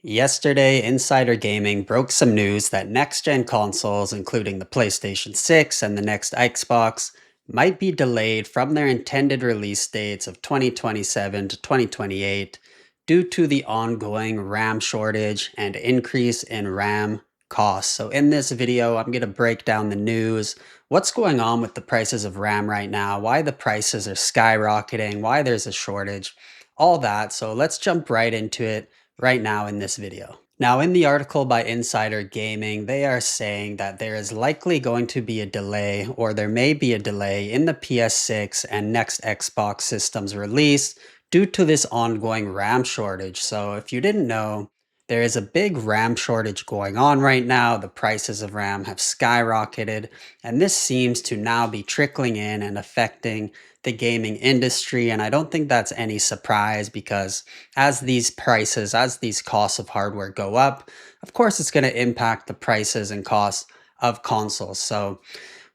Yesterday, Insider Gaming broke some news that next gen consoles, including the PlayStation 6 and the next Xbox, might be delayed from their intended release dates of 2027 to 2028 due to the ongoing RAM shortage and increase in RAM costs. So, in this video, I'm going to break down the news, what's going on with the prices of RAM right now, why the prices are skyrocketing, why there's a shortage, all that. So, let's jump right into it right now in this video. Now, in the article by Insider Gaming, they are saying that there is likely going to be a delay, or there may be a delay in the PS6 and next Xbox systems release due to this ongoing RAM shortage. So, if you didn't know, there is a big RAM shortage going on right now. The prices of RAM have skyrocketed, and this seems to now be trickling in and affecting the gaming industry. And I don't think that's any surprise because as these prices, as these costs of hardware go up, of course, it's going to impact the prices and costs of consoles. So,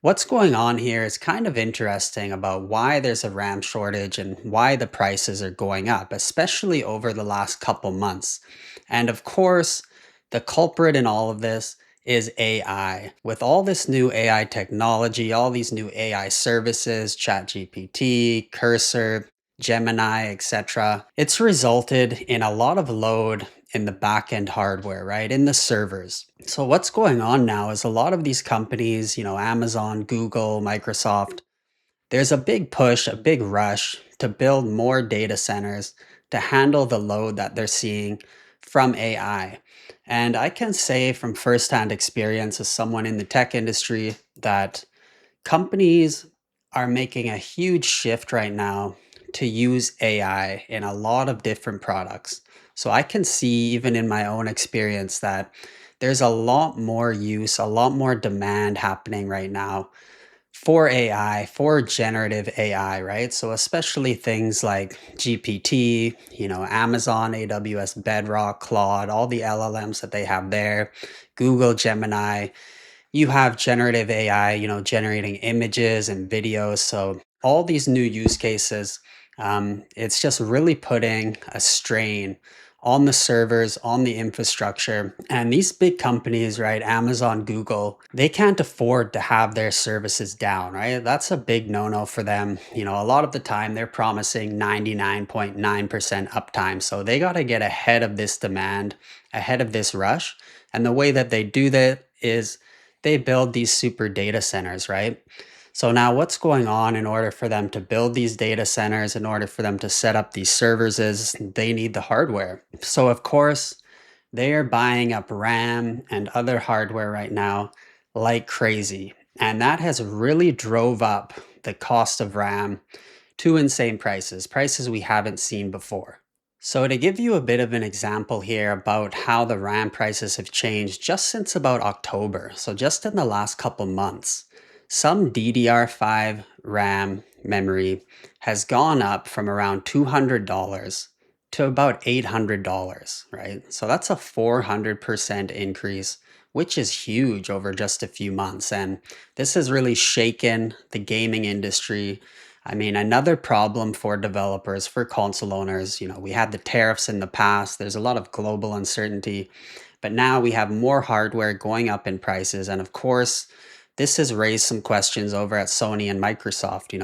what's going on here is kind of interesting about why there's a RAM shortage and why the prices are going up, especially over the last couple months. And of course, the culprit in all of this is AI. With all this new AI technology, all these new AI services, ChatGPT, Cursor, Gemini, etc., it's resulted in a lot of load in the backend hardware, right? In the servers. So what's going on now is a lot of these companies, Amazon, Google, Microsoft, there's a big push, a big rush to build more data centers to handle the load that they're seeing from AI. And I can say from firsthand experience as someone in the tech industry that companies are making a huge shift right now to use AI in a lot of different products. So I can see even in my own experience that there's a lot more use, a lot more demand happening right now for AI, for generative AI, right? So especially things like GPT, Amazon, AWS Bedrock, Claude, all the LLMs that they have there, Google Gemini, you have generative AI, generating images and videos. So all these new use cases, it's just really putting a strain on the servers, on the infrastructure. And these big companies, right, Amazon, Google, they can't afford to have their services down, right? That's a big no-no for them. A lot of the time they're promising 99.9% uptime. So they got to get ahead of this demand, ahead of this rush. And the way that they do that is they build these super data centers, right? So now what's going on in order for them to build these data centers, in order for them to set up these servers is they need the hardware. So of course, they are buying up RAM and other hardware right now like crazy. And that has really drove up the cost of RAM to insane prices, prices we haven't seen before. So to give you a bit of an example here about how the RAM prices have changed just since about October, so just in the last couple months, some DDR5 RAM memory has gone up from around $200 to about $800, right? So that's a 400% increase, which is huge over just a few months. And this has really shaken the gaming industry. I mean, another problem for developers, for console owners, we had the tariffs in the past, there's a lot of global uncertainty, but now we have more hardware going up in prices. And of course, this has raised some questions over at Sony and Microsoft.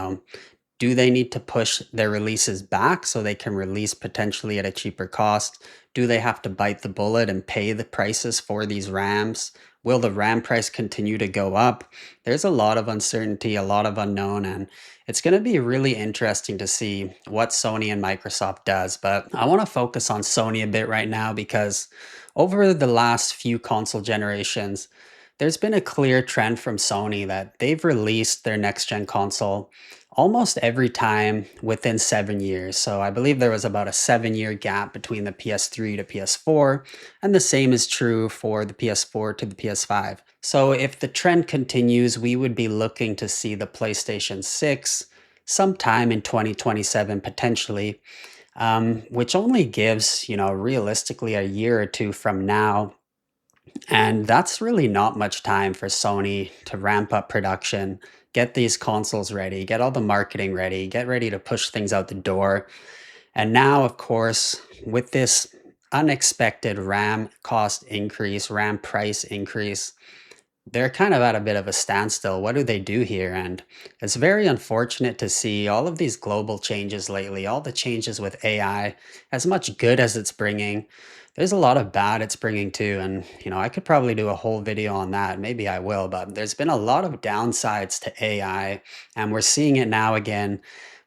Do they need to push their releases back so they can release potentially at a cheaper cost? Do they have to bite the bullet and pay the prices for these RAMs? Will the RAM price continue to go up? There's a lot of uncertainty, a lot of unknown, and it's going to be really interesting to see what Sony and Microsoft does. But I want to focus on Sony a bit right now because over the last few console generations, there's been a clear trend from Sony that they've released their next gen console almost every time within 7 years. So I believe there was about a 7 year gap between the PS3 to PS4, and the same is true for the PS4 to the PS5. So if the trend continues, we would be looking to see the PlayStation 6 sometime in 2027 potentially, which only gives, realistically a year or two from now, and that's really not much time for Sony to ramp up production, get these consoles ready, get all the marketing ready, get ready to push things out the door. And now, of course, with this unexpected RAM cost increase, RAM price increase, they're kind of at a bit of a standstill. What do they do here? And it's very unfortunate to see all of these global changes lately, all the changes with AI, as much good as it's bringing. There's a lot of bad it's bringing too. And, I could probably do a whole video on that. Maybe I will, but there's been a lot of downsides to AI. And we're seeing it now again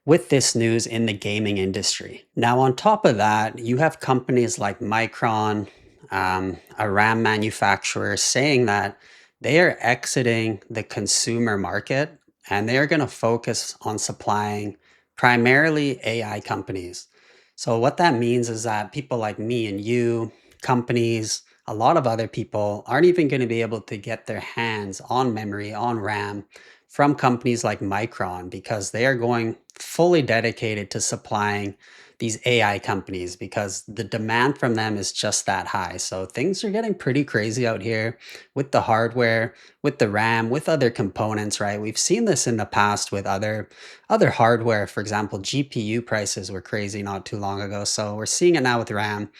with this news in the gaming industry. Now, on top of that, you have companies like Micron, a RAM manufacturer, saying that they are exiting the consumer market and they are going to focus on supplying primarily AI companies. So, what that means is that people like me and you, companies, a lot of other people aren't even going to be able to get their hands on memory, on RAM from companies like Micron because they are going fully dedicated to supplying these AI companies because the demand from them is just that high. So things are getting pretty crazy out here with the hardware, with the RAM, with other components, right? We've seen this in the past with other hardware. For example, GPU prices were crazy not too long ago. So we're seeing it now with RAM.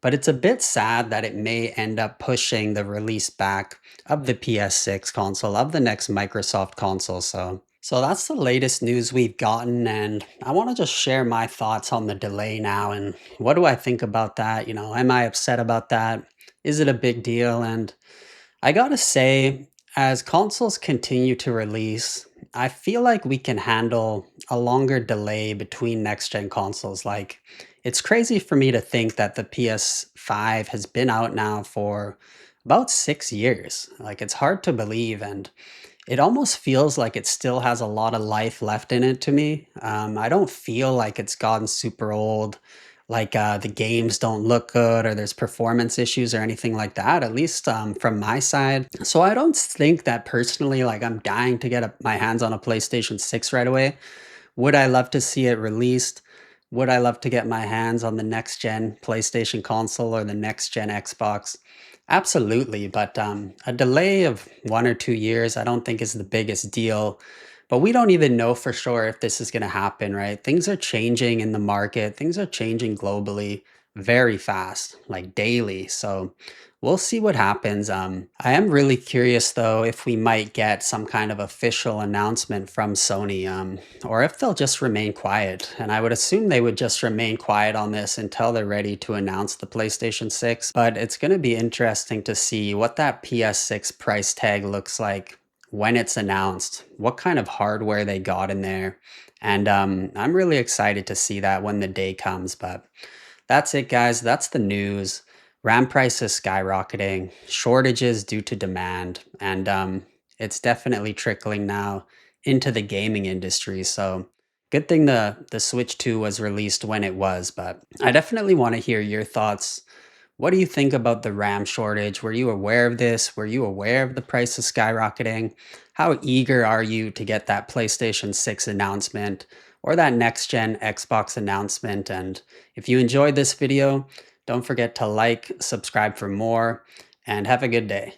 But it's a bit sad that it may end up pushing the release back of the PS6 console, of the next Microsoft console. So that's the latest news we've gotten, and I want to just share my thoughts on the delay now and what do I think about that? Am I upset about that? Is it a big deal? And I gotta say, as consoles continue to release, I feel like we can handle a longer delay between next gen consoles. Like, it's crazy for me to think that the PS5 has been out now for about 6 years. Like, it's hard to believe. And it almost feels like it still has a lot of life left in it to me. I don't feel like it's gotten super old, like the games don't look good or there's performance issues or anything like that, at least from my side. So I don't think that personally, like I'm dying to get my hands on a PlayStation 6 right away. Would I love to see it released? Would I love to get my hands on the next gen PlayStation console or the next gen Xbox? Absolutely, but a delay of 1 or 2 years, I don't think is the biggest deal. But we don't even know for sure if this is going to happen, right? Things are changing in the market, things are changing globally very fast, like daily. So we'll see what happens. I am really curious though if we might get some kind of official announcement from Sony, or if they'll just remain quiet. And I would assume they would just remain quiet on this until they're ready to announce the PlayStation 6. But it's going to be interesting to see what that PS6 price tag looks like when it's announced, what kind of hardware they got in there. And I'm really excited to see that when the day comes. But that's it, guys. That's the news. RAM prices skyrocketing, shortages due to demand, and it's definitely trickling now into the gaming industry. So good thing the Switch 2 was released when it was, but I definitely want to hear your thoughts. What do you think about the RAM shortage? Were you aware of this? Were you aware of the prices skyrocketing? How eager are you to get that PlayStation 6 announcement or that next gen Xbox announcement? And if you enjoyed this video, don't forget to like, subscribe for more, and have a good day.